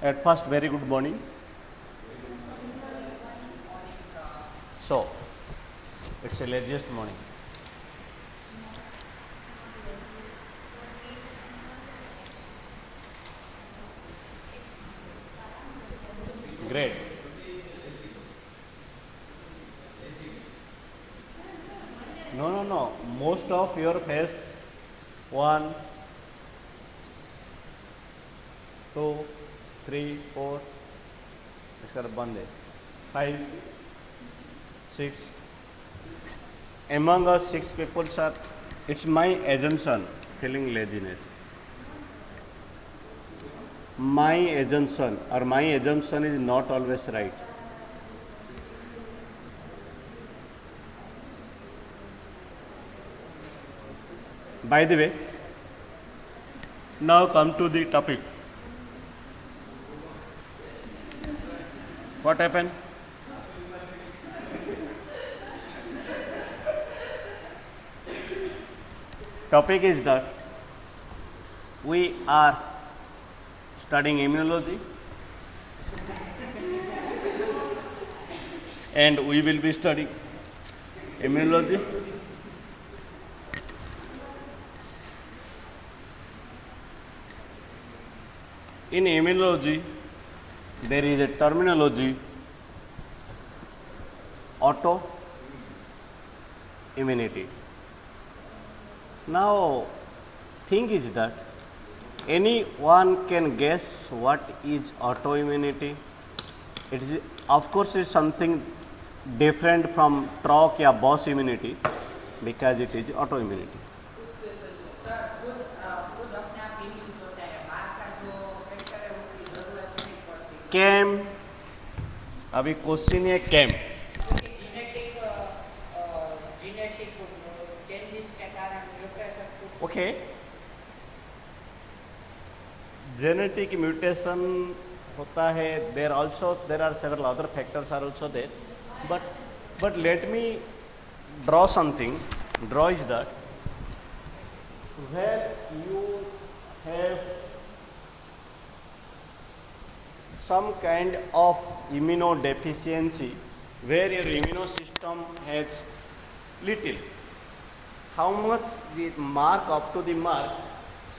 At first, very good morning. So, it's the laziest morning. Great. No. Most of your face, 1, 2, 3, 4, इसका बंद है, 5, 6. Among us 6 people, sir, it's my assumption, feeling laziness. My assumption is not always right. By the way, now come to the topic. What happened? Topic is that we are studying immunology and we will be studying immunology. In immunology, there is a terminology autoimmunity. Now, thing is that anyone can guess what is autoimmunity. It is, of course, is something different from TROC या BOS immunity because it is autoimmunity. कैम, अभी question है कैम. Okay, genetic mutation होता है. There are several other factors are also there, but let me draw something. Draw is that where you have some kind of immunodeficiency, where your immune system has little. How much the mark up to the mark?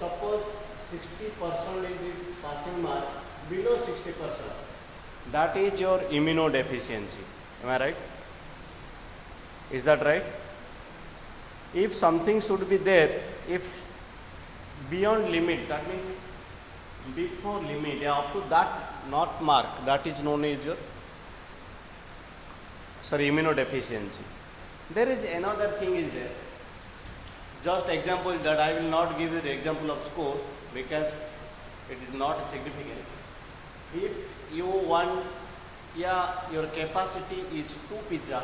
Suppose 60% is the passing mark, below 60%. That is your immunodeficiency. Am I right? Is that right? If something should be there, if beyond limit, that means before limit, up to that not mark, that is known as your immunodeficiency. There is another thing is there. Just example is that I will not give you the example of score because it is not significant. If you want, your capacity is 2 pizza,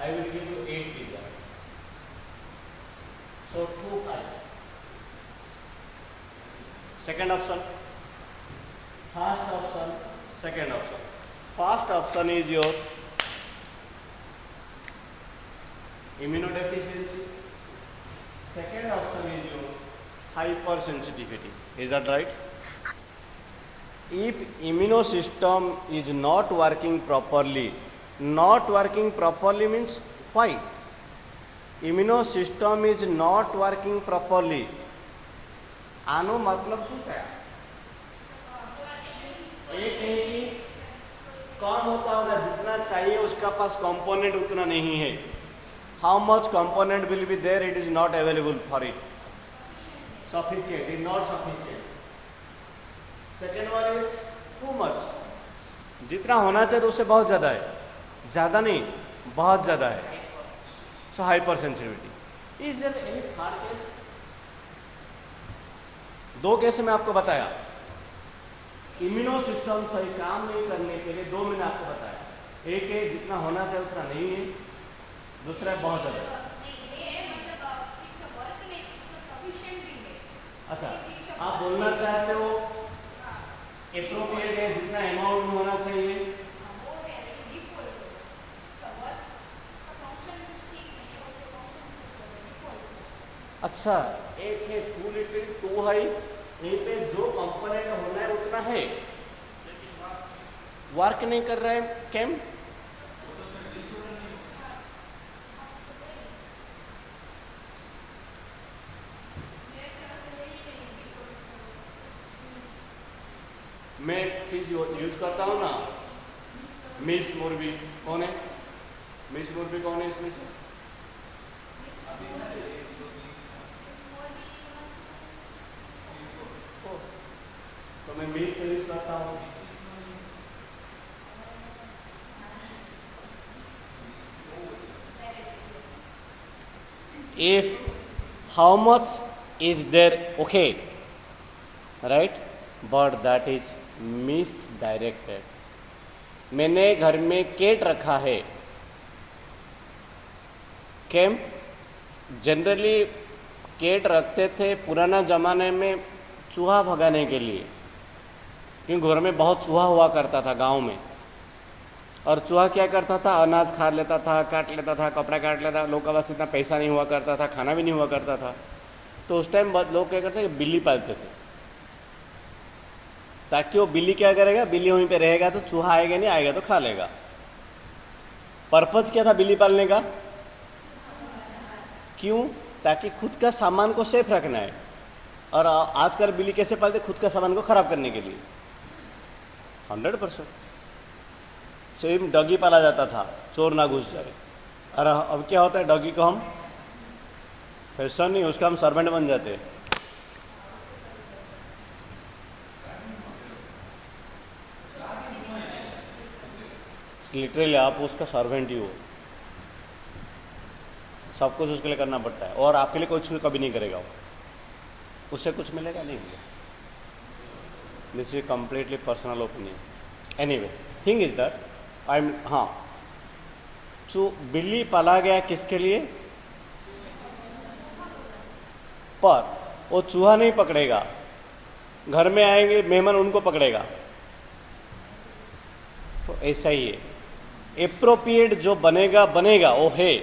I will give you 8 pizza. So 2 5. Second option. First option, second option. First option is your immunodeficiency. Second option is your hypersensitivity. Is that right? If immune system is not working properly means why? Immune system is not working properly. आनो मतलब शू है? एक नहीं कम होता होगा, जितना चाहिए उसका पास कंपोनेंट उतना नहीं है. How much component will be there, it is not available for it. Sufficient is not sufficient. Second one is too much. जितना होना चाहिए उससे बहुत ज़्यादा है. ज़्यादा नहीं, बहुत ज़्यादा है. So hyper sensitivity. Is there any third case? 2 case में आपको बताया. इम्यूनो सिस्टम सही काम नहीं करने के लिए 2 मैंने आपको बताया. एक है जितना होना चाहिए उतना नहीं है, दूसरा है बहुत ज़्यादा. अच्छा, आप बोलना चाहते हो एप्रोप्रिएट है, जितना अमाउंट में होना चाहिए. अच्छा, एक है 2 लिटिल 2 हाई, यहीं पे जो कंपोनेंट होना है उतना है. वर्क नहीं कर रहा है, केम? मैं एक चीज यूज करता हूँ ना, मिस मुर्बी। कौन है मिस मुर्बी? कौन है इसमें से? तो मैं मिस यूज करता हूँ। If how much is there, okay, right, but that is misdirected. मैंने घर में केट रखा है, केम? जनरली केट रखते थे पुराना ज़माने में चूहा भगाने के लिए, क्योंकि घर में बहुत चूहा हुआ करता था गांव में। और चूहा क्या करता था? अनाज खा लेता था, काट लेता था, कपड़ा काट लेता था। लोग के पास इतना पैसा नहीं हुआ करता था, खाना भी नहीं हुआ करता था, तो उस टाइम लोग क्या करते थे, बिल्ली पालते थे, ताकि वो बिल्ली क्या करेगा, बिल्ली वहीं पे रहेगा तो चूहा आएगा नहीं, आएगा तो खा लेगा। पर्पज क्या था बिल्ली पालने का? क्यों? ताकि खुद का सामान को सेफ रखना है। और आजकल बिल्ली कैसे पालते? खुद का सामान को खराब करने के लिए। 100% सेम डॉगी पाला जाता था, चोर ना घुस जाए। और अब क्या होता है, डॉगी को हम फैशन नहीं, उसका हम सर्वेंट बन जाते हैं। लिटरली आप उसका सर्वेंट ही हो, सब कुछ उसके लिए करना पड़ता है, और आपके लिए कुछ कभी नहीं करेगा वो। उससे कुछ मिलेगा नहीं मिलेगा। This is completely personal opinion. Anyway, thing is that हाँ, बिल्ली पाला गया किसके लिए? पर वो चूहा नहीं पकड़ेगा, घर में आएंगे मेहमान, उनको पकड़ेगा। तो ऐसा ही है, एप्रोप्रिएट जो बनेगा बनेगा वो है,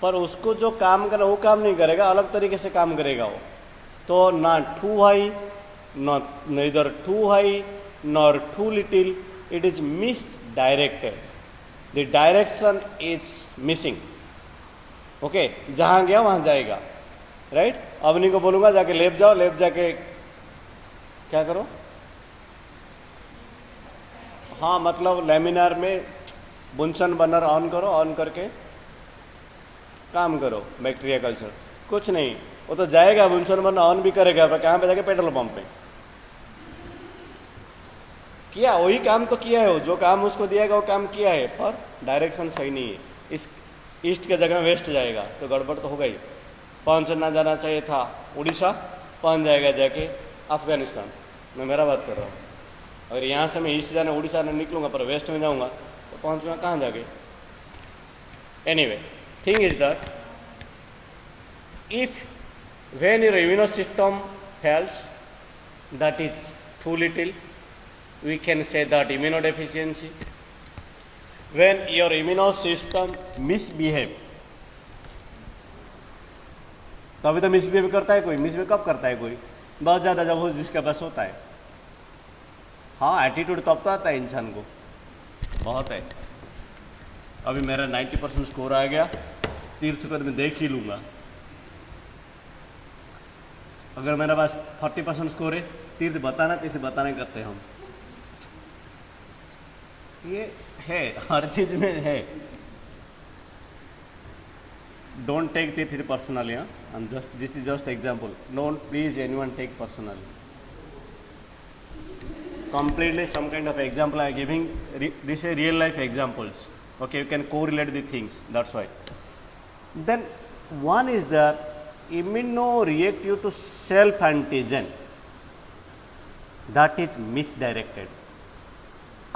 पर उसको जो काम करना वो काम नहीं करेगा, अलग तरीके से काम करेगा वो। तो ना too high, neither too high nor too little, it is misdirected. The direction is missing. Okay, जहां गया वहां जाएगा, राइट? अवनी को बोलूंगा जाके लेप जाओ, लेप जाके क्या करो? हाँ, मतलब लेमिनार में बुनसन बर्नर ऑन करो, ऑन करके काम करो, बैक्टीरिया कल्चर। कुछ नहीं, वो तो जाएगा बुनसन बर्नर ऑन भी करेगा, पर कहाँ पे जाके? पेट्रोल पंप पे। किया, वही काम तो किया है, वो जो काम उसको दिया वो काम किया है, पर डायरेक्शन सही नहीं है। इस ईस्ट के जगह वेस्ट जाएगा तो गड़बड़ तो होगा ही। पहुंच ना जाना चाहिए था उड़ीसा, पहुंच जाएगा जाके अफगानिस्तान। मैं मेरा बात कर रहा हूँ। अगर यहाँ से मैं ईस्ट जाना उड़ीसा में निकलूंगा पर वेस्ट में जाऊंगा तो पहुँचूंगा कहाँ जाके? Anyway, thing is that if when your immune system fails, that is too little, we can say that immunodeficiency. When your immune system misbehave, तो अभी तो मिसबिहेव करता है कोई? मिसबिहेव कब करता है कोई? बहुत ज़्यादा, जब वो जिसके पास होता है। हाँ, एटीट्यूड तब तो आता है इंसान को, बहुत है। अभी मेरा 90% स्कोर आ गया, तीर्थ पद में देख ही लूँगा। अगर मेरे पास 40% स्कोर है, तीर्थ बताना करते हैं हम। ये है, हर चीज में है। Don't take this personally, this is just example. Don't please anyone take personally. Completely some kind of example I am giving. This is real life examples. Okay, you can correlate the things. That's why. Then one is that immunoreactive to self antigen, that is misdirected.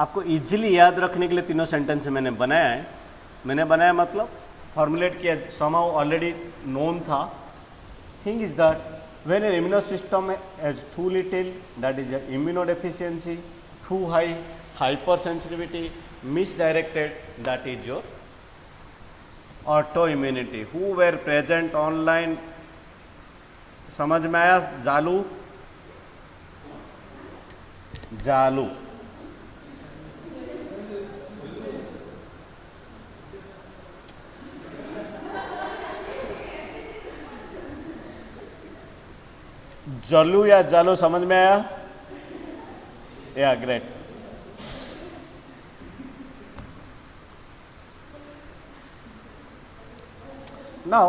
आपको easily याद रखने के लिए तीनों sentence मैंने बनाया है। मैंने बनाया मतलब फॉर्मुलेट किया, somehow already known था। Thing is that when an immune system has too little, that is immunodeficiency, too high, hypersensitivity, misdirected, that is your autoimmunity. Who were present online? समझ में आया? जालू जलू या जलो समझ में आया? या great. Now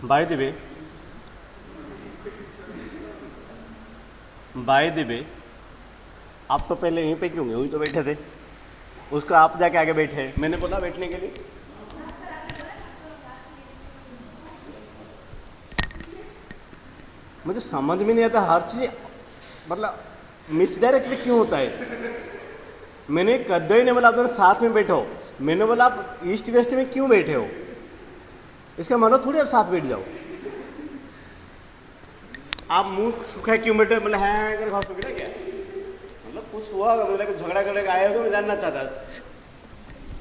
by the way, आप तो पहले यहीं पे क्यों गए? वहीं तो बैठे थे. उसका आप जाके आगे बैठे. मैंने बोला बैठने के लिए. मुझे समझ में नहीं आता हर चीज मतलब मिसडायरेक्टली क्यों होता है. मैंने कदे ही नहीं बोला आप दोनों साथ में बैठो. मैंने बोला आप ईस्ट वेस्ट में क्यों बैठे हो. इसका मतलब थोड़ी आप साथ बैठ जाओ. आप मुंह सूखा क्यों बैठे? मतलब है कर घास सूखा क्या? मतलब कुछ हुआ मतलब झगड़ा करने का आए हो तो मैं जानना चाहता.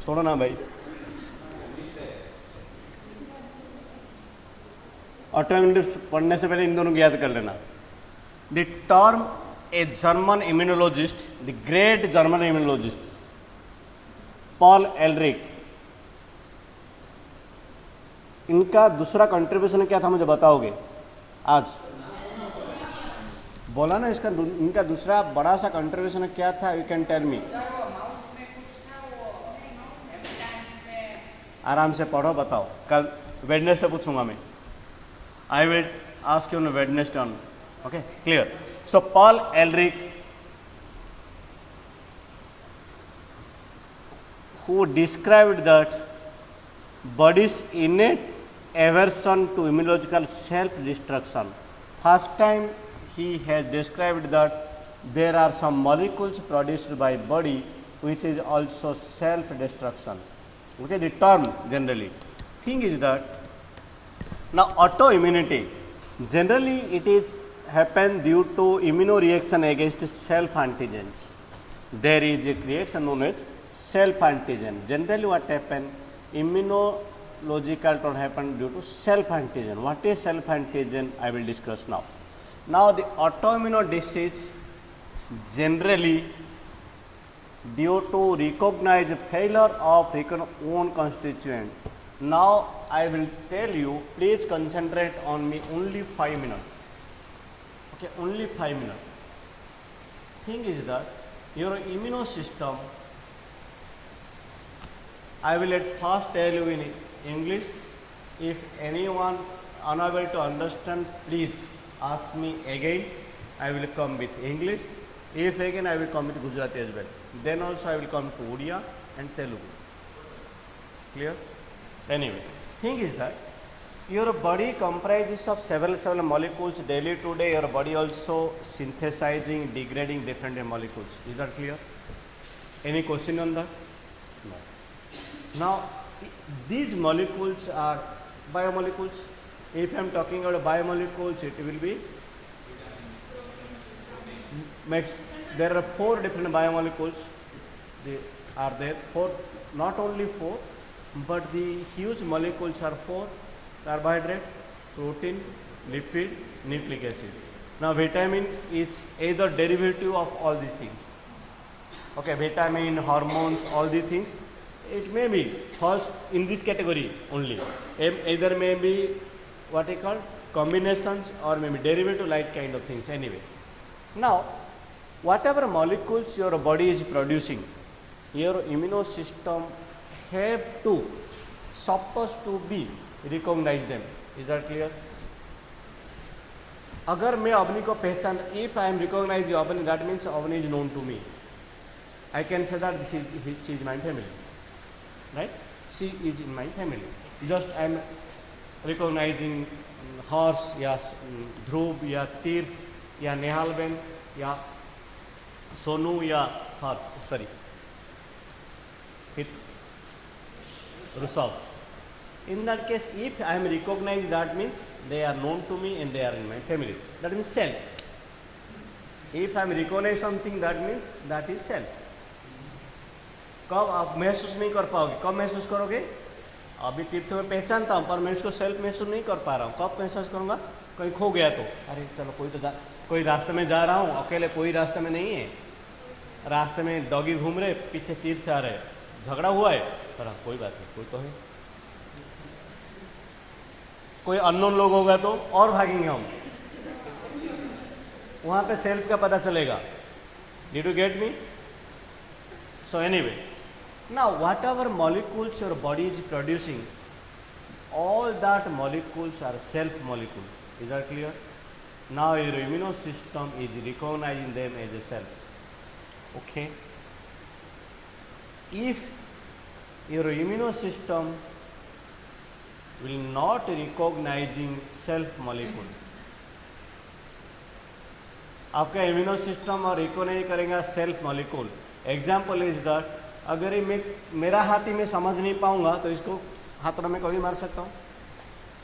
छोड़ो ना भाई. ऑटोइम्यूनिटी पढ़ने से पहले इन दोनों को याद कर लेना. The term a German immunologist, the great German immunologist Paul Alaric, इनका दूसरा कंट्रीब्यूशन क्या था मुझे बताओगे आज? बोला ना इसका इनका दूसरा बड़ा सा कंट्रीब्यूशन क्या था? You can tell me. आराम से पढ़ो बताओ. कल वेडनेसडे पूछूंगा मैं. I will ask you on Wednesday on. Okay, clear. So Paul Ehrlich, who described that body's innate aversion to immunological self-destruction. First time he has described that there are some molecules produced by body which is also self-destruction. Okay, the term generally. Thing is that now autoimmunity, generally it is happen due to immunoreaction against self antigens. There is a reaction known as self antigen. Generally what happen? Immunological don't happen due to self antigen. What is self antigen? I will discuss now. Now the autoimmune disease generally due to recognize failure of own constituent. Now I will tell you, please concentrate on me only 5 minutes. Okay, only 5 minutes. Thing is that your immune system, I will at first tell you in English. If anyone unable to understand, please ask me again. I will come with English. If again I will come with Gujarati as well. Then also I will come to Odia and Telugu. Clear? Anyway, thing is that your body comprises of several molecules. Daily to day your body also synthesizing, degrading different molecules. Is that clear? Any question on that? No. Now these molecules are biomolecules. If I am talking about biomolecules, it will be there are 4 different biomolecules. They are there, 4, not only 4, but the huge molecules are 4: carbohydrate, protein, lipid, nucleic acid. Now vitamin is either derivative of all these things. Okay, vitamin, hormones, all these things, it may be falls in this category only. Either may be what I call combinations or maybe derivative like kind of things. Anyway, now whatever molecules your body is producing, your immune system have to supposed to be recognize them. Is that clear? अगर मैं अवनी को पहचान, if I am recognize Avani, that means Avani is known to me. I can say that she is my family, right? She is in my family. Just I am recognizing horse या ध्रुव या तीर्थ या नेहालबेन या सोनू या हर्ष, sorry, Rusav. In that case, if I am recognized, that means they are known to me and they are in my family. That means self. If I am recognized something, that means that is self. कब आप महसूस नहीं कर पाओगे? कब महसूस करोगे? अभी तीर्थ में पहचानता हूँ पर मैं इसको सेल्फ महसूस नहीं कर पा रहा हूँ. कब महसूस करूँगा? कहीं खो गया तो, अरे चलो कोई रास्ते में जा रहा हूँ, अकेले कोई रास्ते में नहीं है, रास्ते में डॉगी घूम रहे, पीछे तीर्थ आ रहे, झगड़ा हुआ है, पर कोई बात नहीं, कोई तो है. कोई अननोन लोग होगा तो और भागेंगे हम, वहां पे सेल्फ का पता चलेगा. Did you get me? So anyway, now whatever molecules your body is producing, all that molecules are self molecule. Is that clear? Now your immune system is recognizing them as a self. Okay. If your immune system will not recognizing self molecule, आपका immuno system और recognise करेगा self molecule. Example is that अगर मेरा हाथ ही मैं समझ नहीं पाऊंगा तो इसको हाथों में कभी मार सकता हूँ?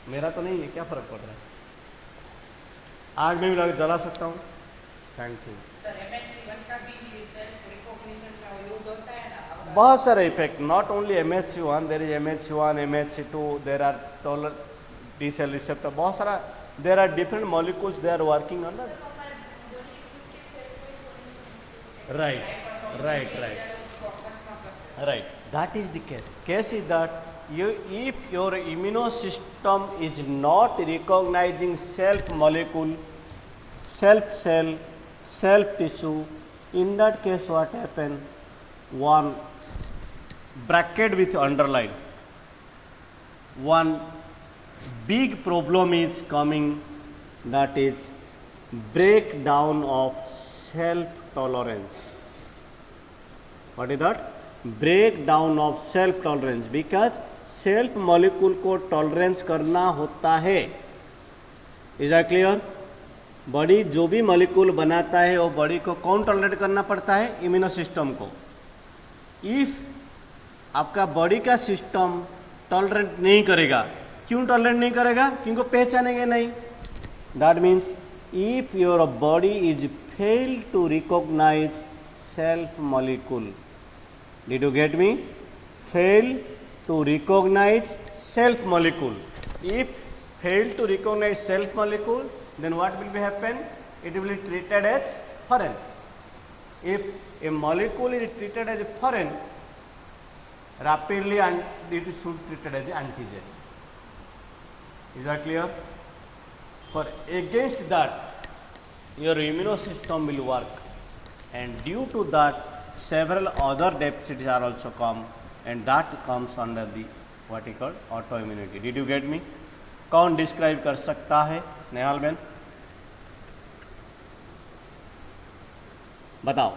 मेरा तो नहीं है, क्या फर्क पड़ रहा है? आग में भी जला सकता हूँ. Thank you. बहुत सारे effect, not only MHC1, there is MHC1, MHC2, there are toller T cell receptor, बहुत सारा, there are different molecules, they are working on that. Right. That is the case. Case is that if your immune system is not recognizing self molecule, self cell, self tissue, in that case what happen? One bracket with underline. One big problem is coming, that is breakdown of self tolerance. What is that? Breakdown of self tolerance. Because self molecule को tolerance करना होता है. Is that clear? Body जो भी molecule बनाता है वो body को कौन टॉलरेट करना पड़ता है? इम्यूनो सिस्टम को. इफ आपका बॉडी का सिस्टम टॉलरेट नहीं करेगा, क्यों टॉलरेट नहीं करेगा? क्योंकि पहचानेंगे नहीं. That means if your body is fail to recognize self molecule. Did you get me? Fail to recognize self molecule. If fail to recognize self molecule, then what will be happen? It will be treated as foreign. If a molecule is treated as foreign, rapidly it should be treated as antigen. Is that clear? For against that, your immune system will work, and due to that several other deficits are also come, and that comes under the what is called autoimmunity. Did you get me? कौन describe कर सकता है? Nehal Ben बताओ.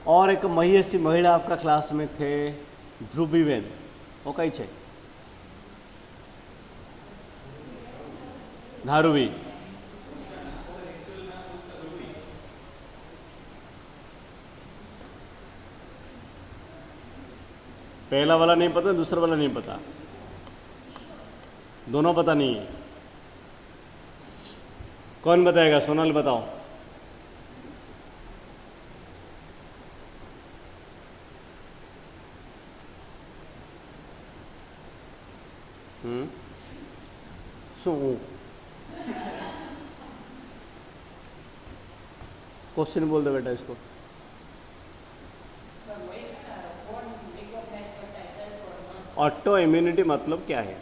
और एक महिषी महिला आपका class में थे ध्रुवीबेन, वो कई छे धारुवी। पहला वाला नहीं पता, दूसरा वाला नहीं पता, दोनों पता नहीं है। कौन बताएगा? सोनल बताओ। क्वेश्चन बोल दो बेटा इसको। ऑटो इम्यूनिटी मतलब क्या है?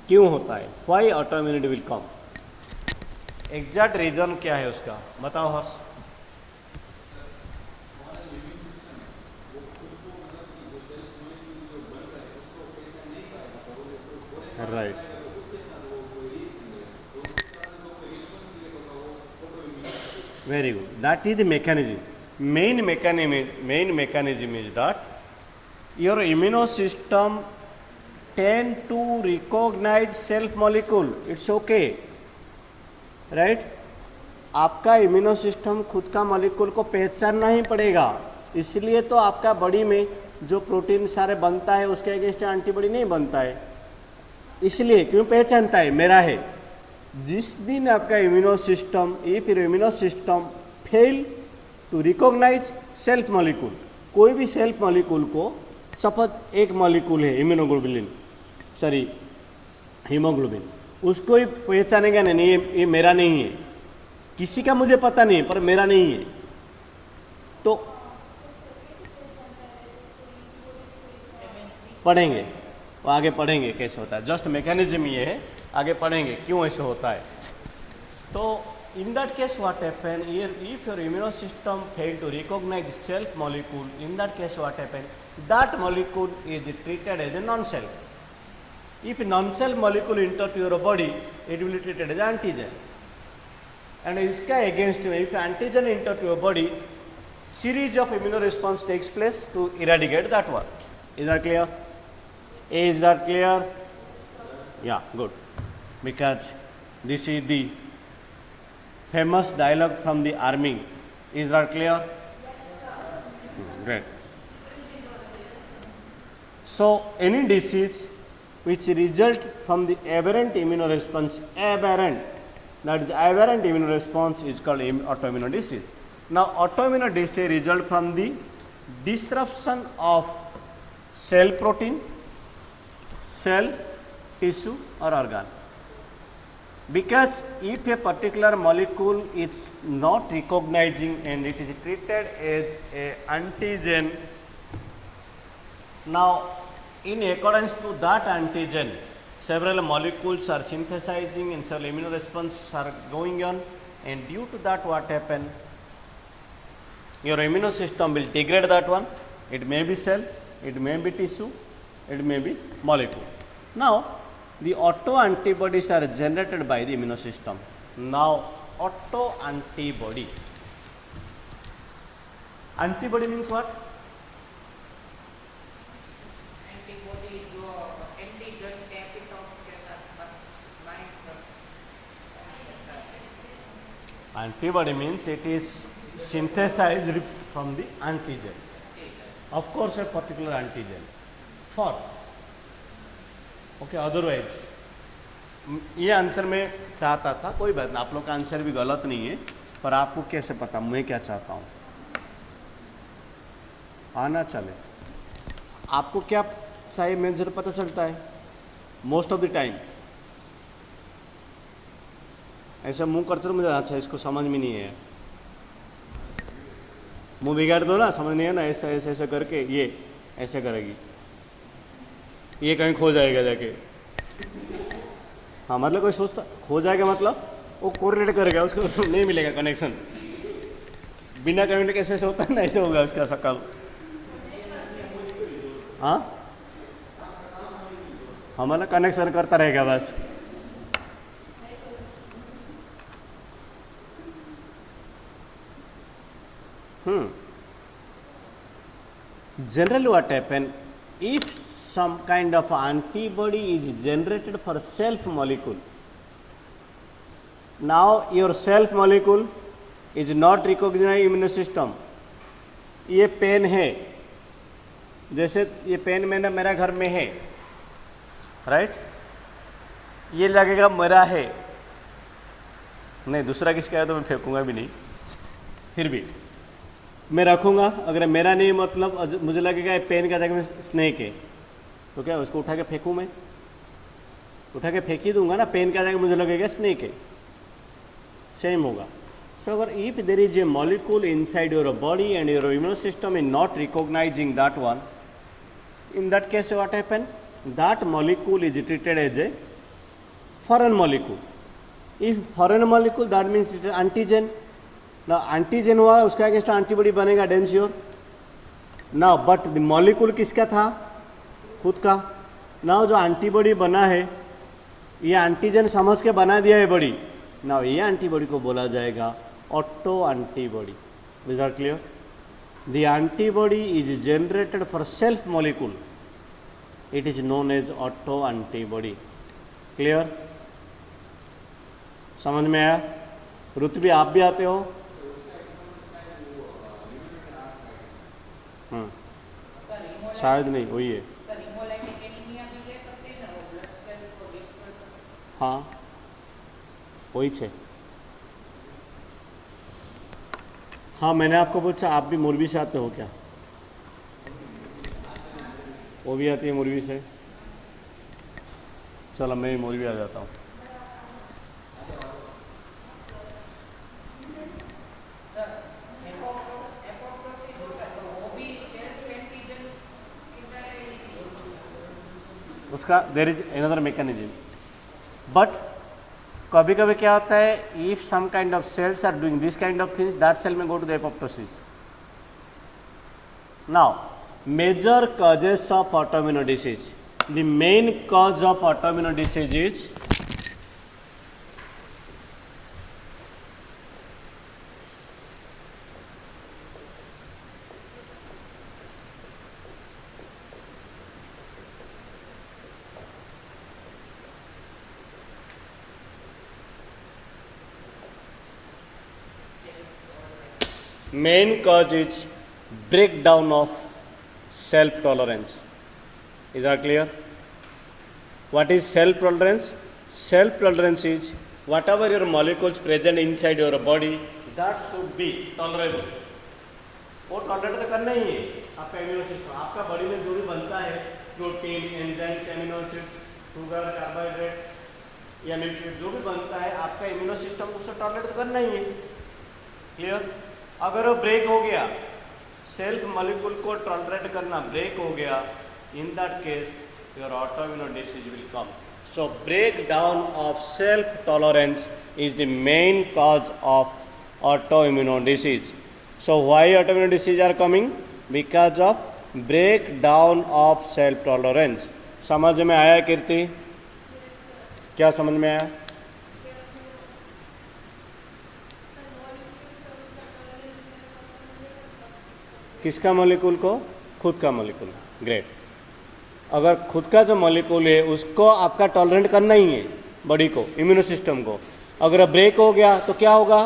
क्यों होता है? Why autoimmunity will come? Exact reason क्या है उसका, बताओ Harsh. Right, very good. That is the mechanism. Main mechanism is that your immune system tend to recognize self molecule. It's okay, right? आपका इम्यूनो सिस्टम खुद का molecule को पहचानना ही पड़ेगा, इसलिए तो आपका बॉडी में जो प्रोटीन सारे बनता है उसके अगेंस्ट एंटीबॉडी नहीं बनता है, इसलिए क्यों पहचानता है मेरा है। जिस दिन आपका immuno system, if immuno system fail to recognise self molecule, कोई भी सेल्फ मॉलिक्यूल को, सपोज एक मॉलिक्यूल है इम्यूनोग्लोबुलिन, सॉरी हीमोग्लोबिन, उसको ही पहचानेगा नहीं, ये मेरा नहीं है, किसी का मुझे पता नहीं पर मेरा नहीं है, तो पढ़ेंगे, वो आगे पढ़ेंगे कैसे होता है। जस्ट मैकेनिज्म ये है, आगे पढ़ेंगे क्यों ऐसे होता है। तो in that case what happen, if your immuno system fail to recognise self molecule, in that case what happen, that molecule is treated as a non self. If non self molecule enter to your body, it will treated as antigen, and इसका against में if antigen enter to your body, series of immune response takes place to eradicate that one. Is that clear? Is that clear? Yeah, good. Because this is the famous dialogue from the army. Is that clear? Great. So any disease which result from the aberrant immune response, that is aberrant immune response is called autoimmune disease. Now autoimmune disease result from the disruption of cell protein, cell, tissue or organ. Because if a particular molecule is not recognizing and it is treated as a antigen, now in accordance to that antigen, several molecules are synthesizing and several immune responses are going on, and due to that what happen, your immune system will degrade that one. It may be cell, it may be tissue, it may be molecule. Now the auto antibodies are generated by the immune system. Now auto antibody, antibody means what? Antibody जो antigen capital के साथ bind करता है। Antibody means it is synthesized from the antigen, of course a particular antigen for, okay, otherwise ये answer मैं चाहता था, कोई बात नहीं, आप लोग का आंसर भी गलत नहीं है, पर आपको कैसे पता मैं क्या चाहता हूँ, आना चले, आपको क्या चाहिए मेजर पता चलता है मोस्ट ऑफ द टाइम। ऐसा मुंह करते हो मुझे, अच्छा इसको समझ में नहीं है, मुंह बिगाड़ दो ना, समझ नहीं है ना, ऐसा ऐसे ऐसे करके ये ऐसे करेगी, ये कहीं खो जाएगा जाके, हाँ मतलब कोई सोचता खो जाएगा मतलब वो कोरिलेट करेगा, उसको नहीं मिलेगा कनेक्शन, बिना कम्युनिकेशन ऐसे होता है ना, ऐसे होगा उसका सकल, हाँ हमारा कनेक्शन करता रहेगा बस, Generally what happen, if some kind of antibody is generated for self molecule, now your self molecule is not recognized immune system. ये पेन है, जैसे ये पेन मैंने मेरा घर में है, राइट, ये लगेगा मेरा है, नहीं दूसरा किसका है तो मैं फेंकूंगा भी नहीं, फिर भी मैं रखूंगा, अगर मेरा नहीं मतलब मुझे लगेगा ये पेन का जगह में स्नेक है, तो क्या उसको उठा के फेंकूं, मैं उठा के फेंक ही दूंगा ना, पेन का जगह मुझे लगेगा स्नेक है, सेम होगा. So if there is a molecule inside your body and your immune system is not recognizing that one, in that case what happen? That molecule is treated as a foreign molecule. If foreign molecule, that means it is antigen. Now antigen हुआ, उसका against antibody बनेगा, damn sure. Now but the molecule किसका था? खुद का. Now जो antibody बना है, ये एंटीजन समझ के बना दिया है बॉडी. नाउ ये एंटीबॉडी को बोला जाएगा auto antibody. Is are clear? The antibody is generated for self molecule, it is known as auto antibody. Clear? समझ में आया? ऋतु आप भी आते हो? शायद नहीं, वही है. हाँ वही है. हाँ मैंने आपको पूछा आप भी मुरबी से आते हो क्या? वो भी आती है मुरबी से. चलो मैं भी मुरबी आ जाता हूँ. उसका there is another mechanism. But कभी कभी क्या होता है, if some kind of cells are doing this kind of things, that cell में go to the apoptosis. Now major causes of autoimmune disease, the main cause of autoimmune disease is main cause is breakdown of self tolerance. Is that clear? What is self tolerance? Self tolerance is whatever your molecules present inside your body, that should be tolerable. वो tolerate तो करना ही है. आपका immuno system, आपका body में जो भी बनता है, protein, enzymes, amino acid, sugar, carbohydrate या न्यूट्रिएंट जो भी बनता है, आपका इम्यूनो सिस्टम उससे टॉलरेट तो करना ही है. क्लियर? अगर वो ब्रेक हो गया, सेल्फ मॉलिक्यूल को टॉलरेट करना ब्रेक हो गया, in that case your autoimmune disease will come. So break down of self tolerance is the main cause of autoimmune disease. So why autoimmune disease are coming? Because of break down of self tolerance. समझ में आया कीर्ति? क्या समझ में आया? किसका molecule को? खुद का मॉलिक्यूल. ग्रेट. अगर खुद का जो मॉलिक्यूल है उसको आपका टॉलरेट करना ही है, बॉडी को, इम्यूनो सिस्टम को. अगर ब्रेक हो गया तो क्या होगा?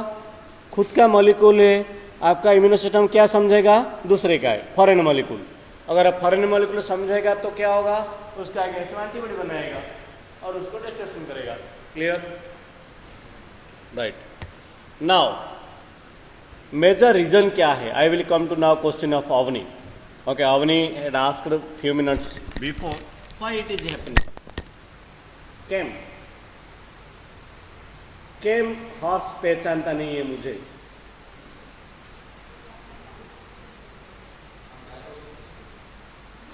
खुद का मॉलिक्यूल है, आपका इम्यूनो सिस्टम क्या समझेगा? दूसरे का है, फॉरेन मॉलिक्यूल. अगर आप फॉरेन मॉलिक्यूल समझेगा तो क्या होगा? उसका अगेंस्ट एंटीबॉडी बनाएगा और उसको डिस्ट्रक्शन करेगा. Clear? Right. Now major reason क्या है? I will come to now question of Avni. Okay, Avni had asked few minutes before why it is happening. केम हॉर्स पहचानता नहीं है मुझे.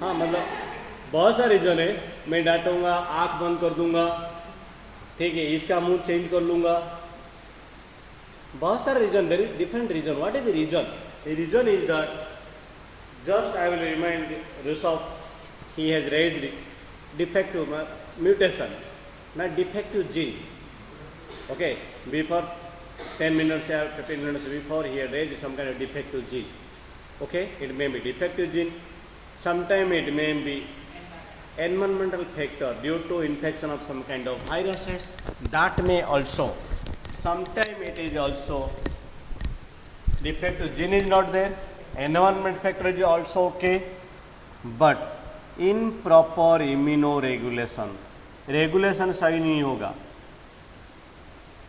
हाँ मतलब बहुत सारे रीजन है. मैं डांटूंगा, आंख बंद कर दूंगा, ठीक है, इसका मुंह चेंज कर लूंगा. बहुत सारे reason, there is different reason. What is the reason? The reason is that, just I will remind Rusov, he has raised defective mutation, not defective gene. Okay, before 10 minutes or 15 minutes before he had raised some kind of defective gene. Okay, it may be defective gene, sometime it may be environmental factor due to infection of some kind of viruses, that may also, sometime it is also defective gene is not there, environment factor is also okay, but improper immunoregulation, regulation सही नहीं होगा,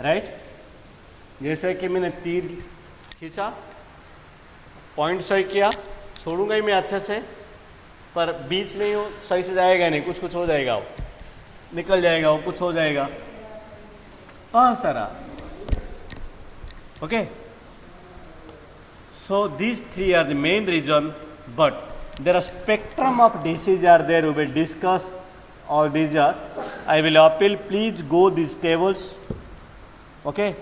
right? जैसे कि मैंने तीर खींचा, point सही किया, छोड़ूंगा ही मैं अच्छे से, पर बीच में ही सही से जाएगा नहीं, कुछ कुछ हो जाएगा, वो निकल जाएगा, वो कुछ हो जाएगा, हाँ सारा, okay. So these three are the main reason, but there are spectrum of disease are there. We will discuss all these are. I will appeal, please go these tables, okay,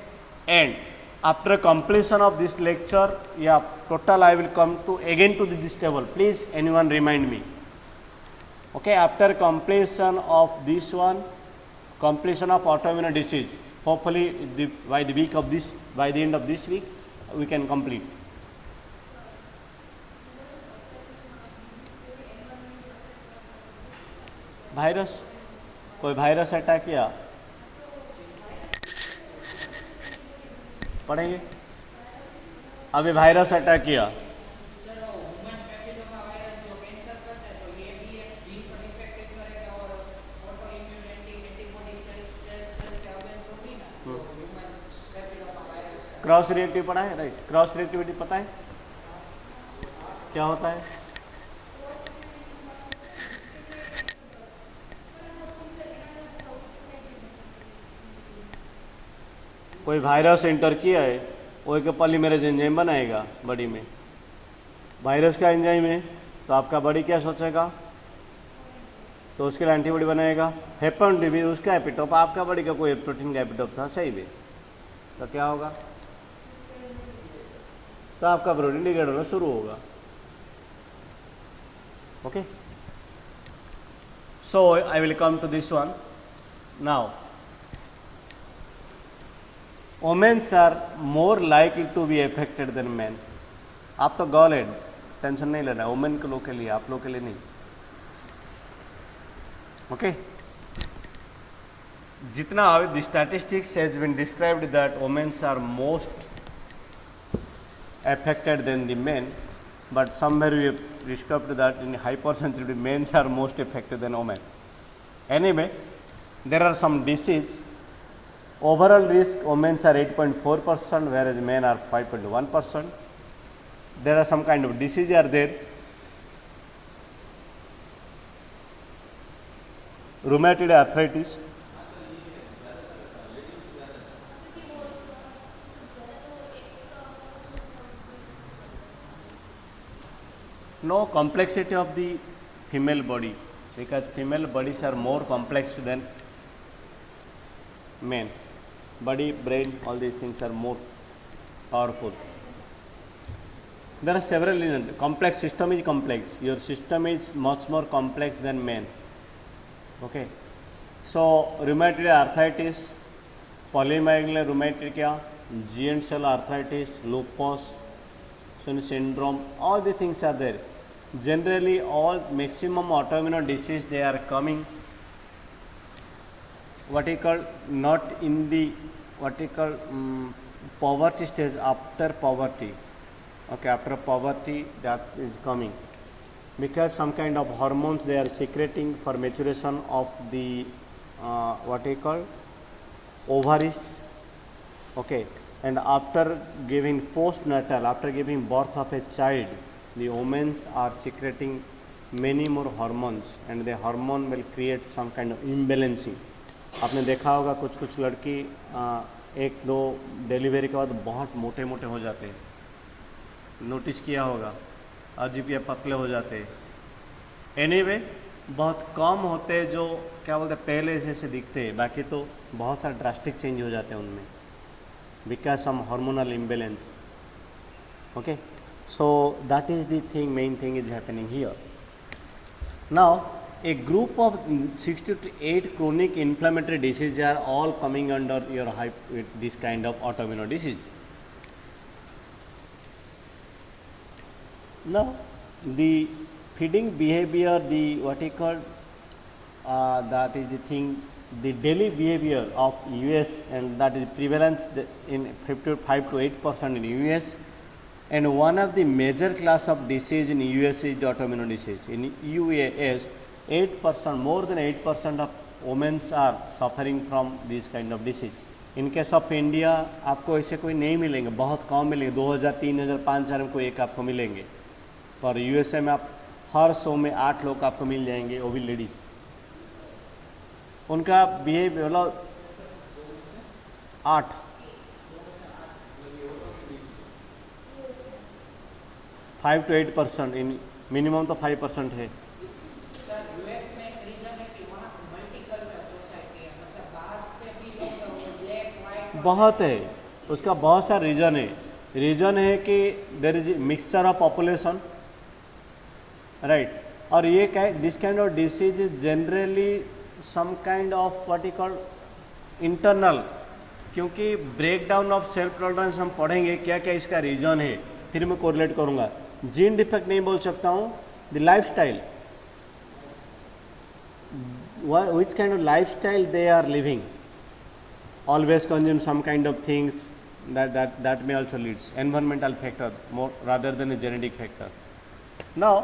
and after completion of this lecture, yeah, total I will come to again to this table. Please anyone remind me. Okay, after completion of this one, completion of autoimmune disease, hopefully by the end of this week, we can complete. Virus, कोई virus attack किया, पढ़ेंगे. अभी virus attack किया, cross reactive पढ़ा है, right? Cross reactivity पता है क्या होता है? कोई वायरस एंटर किया है, वो एक पॉलीमरेज एंजाइम बनाएगा बॉडी में, वायरस का एंजाइम है, तो आपका बॉडी क्या सोचेगा, तो उसके लिए एंटीबॉडी बनाएगा. हेपेटाइटिस भी उसका एपिटोप, आपका बॉडी का कोई प्रोटीन का एपिटोप था, सही भी, तो क्या होगा, तो आपका प्रोटीन डिग्रेड होना शुरू होगा. Okay, so I will come to this one now. Women are more likely to be affected than men. आप तो गर्ल है, टेंशन नहीं लेना, वुमेन के लोग के लिए, आप लोग के लिए नहीं. ओके, जितना the statistics has been described that women are most affected than the men, but somewhere we have discovered that in high percentage men are most affected than women. Anyway, there are some disease. Overall risk, women are 8.4%, whereas men are 5.1%. There are some kind of disease are there. Rheumatoid arthritis. No complexity of the female body, because female bodies are more complex than men. Body, brain, all these things are more powerful. There are several reasons. Complex system is complex. Your system is much more complex than men. Okay. So rheumatoid arthritis, polymyalgia rheumatica, giant cell arthritis, lupus syndrome, all the things are there. Generally, all maximum autoimmune disease they are coming. What you call not in the what you call poverty stage, after poverty. Okay, after poverty that is coming, because some kind of hormones they are secreting for maturation of the what you call ovaries. Okay, and after giving postnatal, after giving birth of a child, the women are secreting many more hormones, and the hormone will create some kind of imbalancing. आपने देखा होगा कुछ कुछ लड़की एक दो delivery के बाद बहुत मोटे मोटे हो जाते हैं, नोटिस किया होगा, अजीब या पतले हो जाते हैं. एनीवे, बहुत कम होते हैं जो क्या बोलते हैं पहले जैसे दिखते हैं, बाकी तो बहुत सारे ड्रास्टिक चेंज हो जाते हैं उनमें, because some hormonal imbalance. Okay, so that is the thing, main thing is happening here. Now a group of 6 to 8 chronic inflammatory diseases are all coming under your this kind of autoimmune disease. Now, the feeding behavior, the what you call that is the thing, the daily behavior of US, and that is prevalence in 5 to 8% in US, and one of the major class of disease in US is the autoimmune disease. In US, 8%, more than 8% of women are suffering from this kind of disease. In case of India आपको ऐसे कोई नहीं मिलेंगे, बहुत कम मिलेंगे, 2000, 3000, 5000 में कोई एक आपको मिलेंगे। पर यूएसए में आप हर 100 में 8 लोग आपको मिल जाएंगे, वो भी लेडीज। उनका बिहेवियर 8 5 to 8% इन मिनिमम तो 5% है। बहुत है, उसका बहुत सारा रीजन है। रीजन है कि there is mixture of population, right. और ये this kind of disease is generally some kind of what you call internal, क्योंकि break down of self tolerance हम पढ़ेंगे क्या क्या इसका रीजन है, फिर मैं कोरिलेट करूंगा। जीन डिफेक्ट नहीं बोल सकता हूँ, the lifestyle, which kind of lifestyle they are living, always consume some kind of things, that may also leads environmental factor more rather than a genetic factor. Now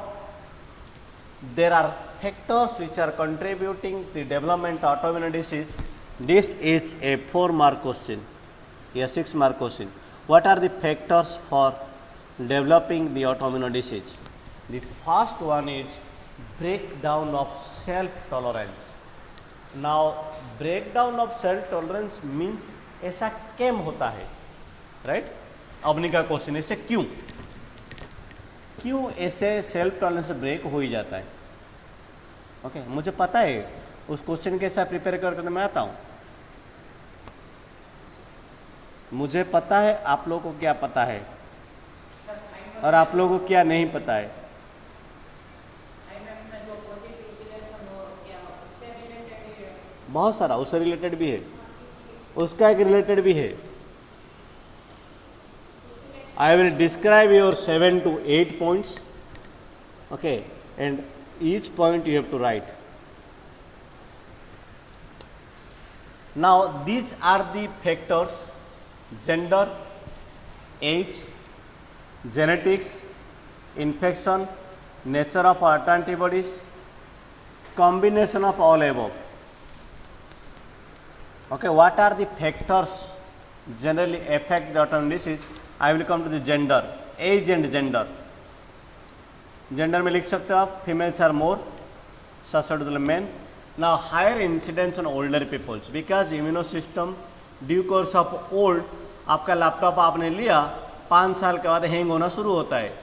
there are factors which are contributing the development of autoimmune disease. This is a 4-mark question, a 6-mark question. What are the factors for developing the autoimmune disease? The first one is breakdown of self tolerance. Now breakdown of self tolerance means ऐसा केम होता है, right. Avani का question, ऐसे क्यों ऐसे self tolerance break हो ही जाता है। ओके, मुझे पता है उस क्वेश्चन के साथ प्रिपेयर करके मैं आता हूँ, मुझे पता है आप लोगों को क्या पता है और आप लोगों को क्या नहीं पता है। बहुत सारा उससे रिलेटेड भी है, उसका एक रिलेटेड भी है। I will describe your 7 to 8 points, okay, and each point you have to write. Now these are the factors: gender, age, genetics, infection, nature of autoantibodies, combination of all above. Okay, what are the factors generally affect the autoimmune disease? I will come to the gender, age and gender. Gender में लिख सकते हो आप, females are more susceptible than men. Now higher incidence on older peoples because immune system due course of old, आपका laptop आपने लिया 5 साल के बाद हैंग होना शुरू होता है,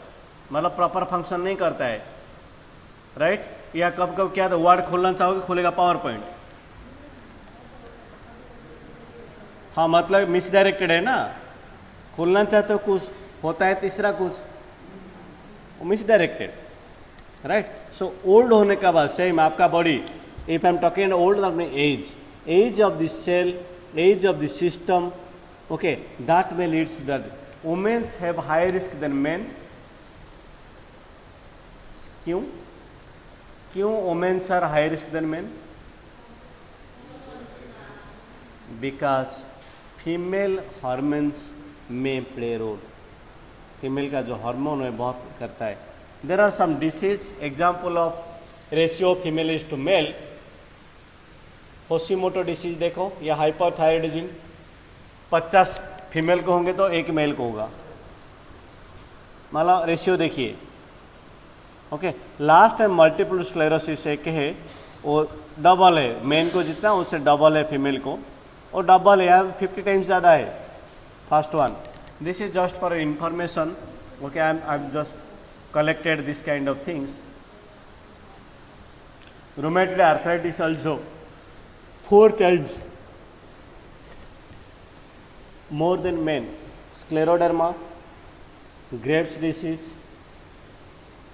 मतलब प्रॉपर फंक्शन नहीं करता है, राइट। या कब कब क्या तो वर्ड खोलना चाहोगे, खुलेगा पावर पॉइंट, हाँ मतलब मिसडायरेक्टेड है ना, खोलना चाहते हो कुछ होता है तीसरा कुछ मिसडायरेक्टेड, राइट। सो ओल्ड होने का बाद सेम आपका body, if I am talking old अपने age of the cell, age of the system, okay, that may leads to that women's have high risk than men. क्यों women's are high risk than men? Because female hormones में play role, female का जो hormone है बहुत करता है। There are some disease, example of ratio female is to male, Hashimoto disease देखो, या हाइपरथायरॉयडिज्म, 50 फीमेल को होंगे तो 1 मेल को होगा, मतलब रेशियो देखिए। Okay, last time multiple sclerosis एक है, वो डबल है, मेन को जितना उससे डबल है फीमेल को, और डबल है यार 50 टाइम्स ज़्यादा है first one. This is just for information, okay, I just collected this kind of things. Rheumatoid arthritis also 4 times more than men, scleroderma, Graves disease,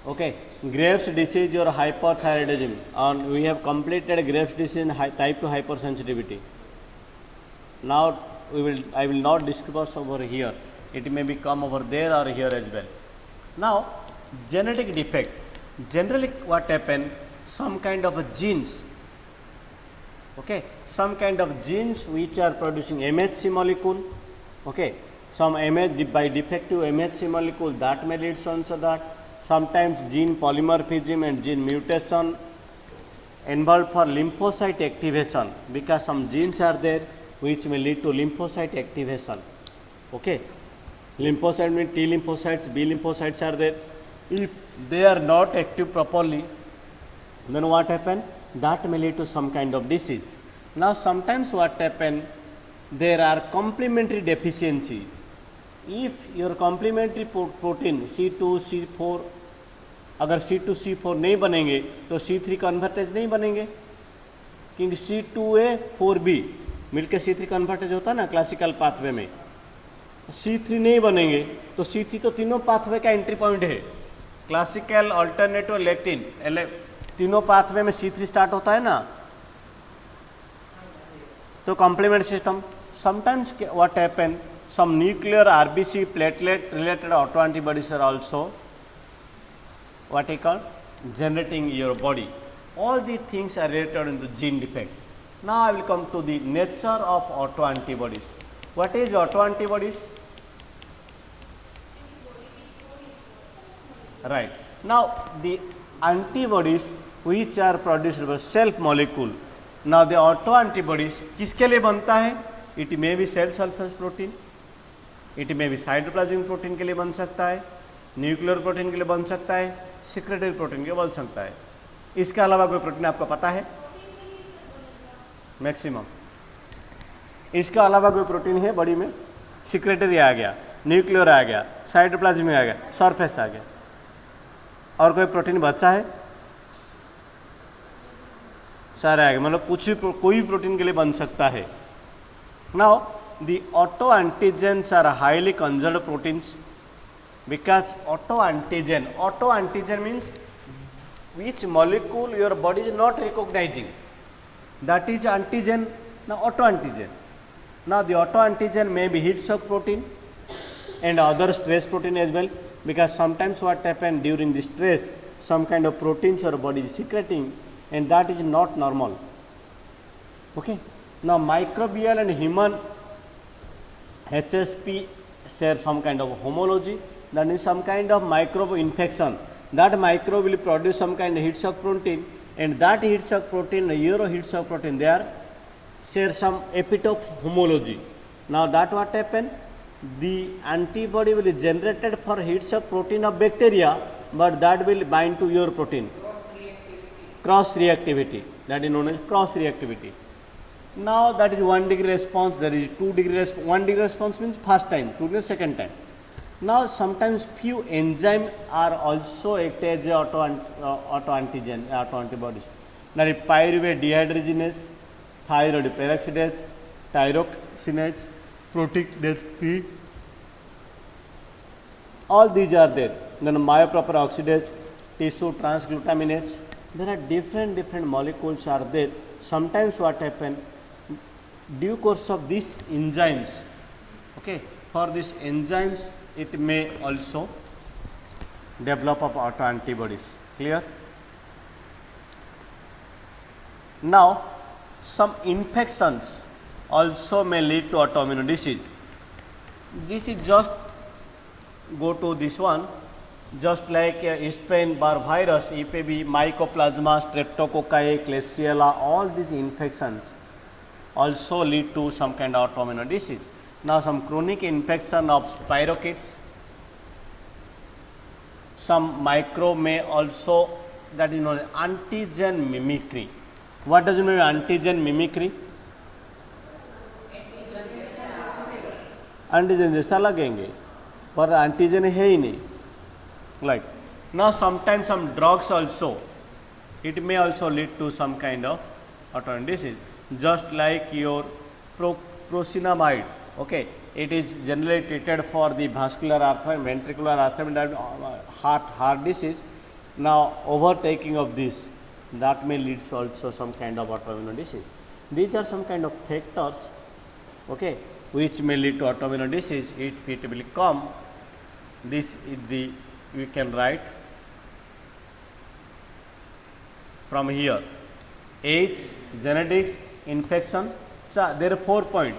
Okay, Graves disease or hyperthyroidism, and we have completed Graves disease and type 2 hypersensitivity. Now I will not discuss over here. It may become over there or here as well. Now, genetic defect. Generally, what happen? Some kind of a genes. Okay, some kind of genes which are producing MHC molecule. Okay, some by defective MHC molecule that may lead to that. Sometimes gene polymorphism and gene mutation involved for lymphocyte activation, because some genes are there which may lead to lymphocyte activation. Okay, lymphocyte means T lymphocytes, B lymphocytes are there. If they are not active properly, then what happen? That may lead to some kind of disease. Now sometimes what happen? There are complementary deficiency. If your complementary protein C2, C4, अगर C2, C4 नहीं बनेंगे तो C3 convertase नहीं बनेंगे, क्योंकि C2A 4B मिलकर C3 convertase होता है ना क्लासिकल पाथवे में. C3 नहीं बनेंगे तो C3 तो तीनों पाथवे का एंट्री पॉइंट है. क्लासिकल, अल्टरनेटिव, लेक्टिन, तीनों पाथवे में C3 स्टार्ट होता है ना. तो complement system. Sometimes what happen, some nuclear RBC platelet related autoantibodies are also what I call generating your body. All these things are related in the gene defect. Now I will come to the nature of autoantibodies. What is autoantibodies? Right. Now the antibodies which are produced by self molecule. Now the autoantibodies किसके लिए बनता है? It may be cell surface protein, it may be cytoplasmic protein के लिए बन सकता है, nuclear protein के लिए बन सकता है, सिक्रेटरी प्रोटीन के लिए बन सकता है. इसके अलावा कोई प्रोटीन आपको पता है? मैक्सिमम. इसके अलावा कोई प्रोटीन है बॉडी में? सिक्रेटरी आ गया, न्यूक्लियर आ गया, साइटोप्लाज्मिक आ गया, सरफेस आ गया. और कोई प्रोटीन बचा है? सारे आ गए, मतलब कुछ भी कोई भी प्रोटीन के लिए बन सकता है. Now the autoantigens are highly conserved proteins, because autoantigen means which molecule your body is not recognizing, that is antigen. Now autoantigen. Now the autoantigen may be heat shock protein and other stress protein as well, because sometimes what happen during the stress, some kind of proteins your body is secreting, and that is not normal. Okay. Now microbial and human HSP share some kind of homology, that is some kind of microbe infection. That microbe will produce some kind of heat shock protein, and that heat shock protein, euro heat shock protein, they are share some epitope homology. Now that what happen? The antibody will be generated for heat shock protein of bacteria, but that will bind to your protein. Cross reactivity. That is known as cross reactivity. Now that is 1 degree response, there is 2 degree response. 1 degree response means first time, 2 degree second time. Now sometimes few enzymes are also act as autoantibodies. That is pyruvate dehydrogenase, thyroid peroxidase, thyroxinase, protease P. All these are there. Then myoproper oxidase, tissue transglutaminase. There are different molecules are there. Sometimes what happen? Due course of these enzymes, okay, for these enzymes it may also develop of autoantibodies. Clear? Now some infections also may lead to autoimmune disease. This is just go to this one, just like Epstein-Barr virus, EPV, Mycoplasma, Streptococci, Klebsiella, all these infections also lead to some kind of autoimmune disease. Now some chronic infection of spirochetes, some microbe may also, that is known as antigen mimicry. What does it mean antigen mimicry? Antigen जैसा लगेंगे पर antigen है ही नहीं. Like now sometimes some drugs also, it may also lead to some kind of autoimmune disease, just like your prosinamide. Okay, it is generally treated for the vascular arthritis, ventricular arthritis, heart disease. Now, overtaking of this, that may lead to also some kind of autoimmune disease. These are some kind of factors, okay, which may lead to autoimmune disease if it will come. This is the, we can write from here. Age, genetics, infection. So there are 4 points: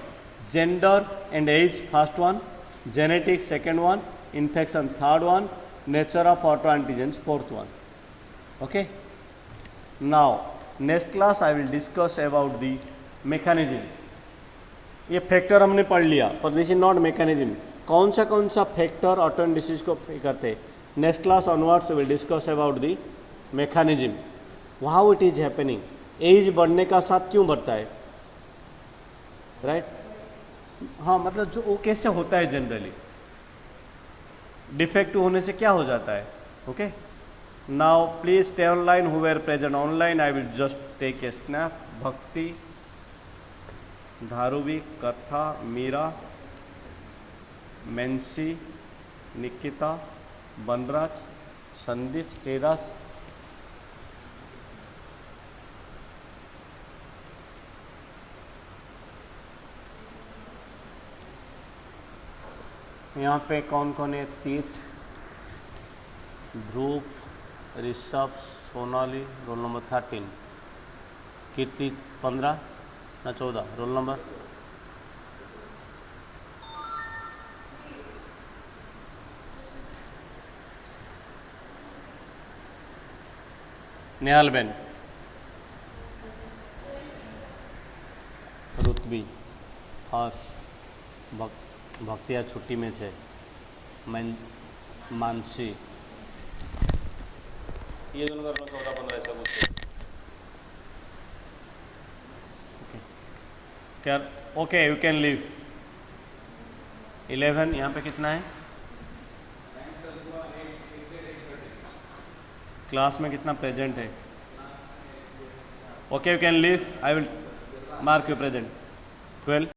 gender and age, first one; genetics, second one; infection, third one; nature of autoantigens, fourth one. Okay. Now next class I will discuss about the mechanism. ये factor हमने पढ़ लिया, पर this is not mechanism. कौन सा factor autoimmune disease को करते हैं. Next class onwards will discuss about the mechanism, how it is happening. Age बढ़ने का साथ क्यों बढ़ता है, राइट? हाँ, मतलब जो वो कैसे होता है जनरली, डिफेक्टिव होने से क्या हो जाता है. Okay, now please stay online. Who were present online, I will just take a snap. Bhakti, Dharuvi, कथा, मीरा, मेंसी, निकिता, बनराज, संदीप, श्रीराज. यहाँ पे कौन कौन है? तीर्थ, ध्रुव, ऋषभ, सोनाली, रोल नंबर 13, कीर्ति 15 ना 14, roll number Nehal Ben, Ritvi, हर्ष, भक्तिया छुट्टी में છે. मानसी, ये दोनों का 14-15 ऐसा कुछ है. क्या? Okay, you can leave. 11 यहाँ पे कितना है? क्लास में कितना प्रेजेंट है? Okay, you can leave. I will mark you present. 12.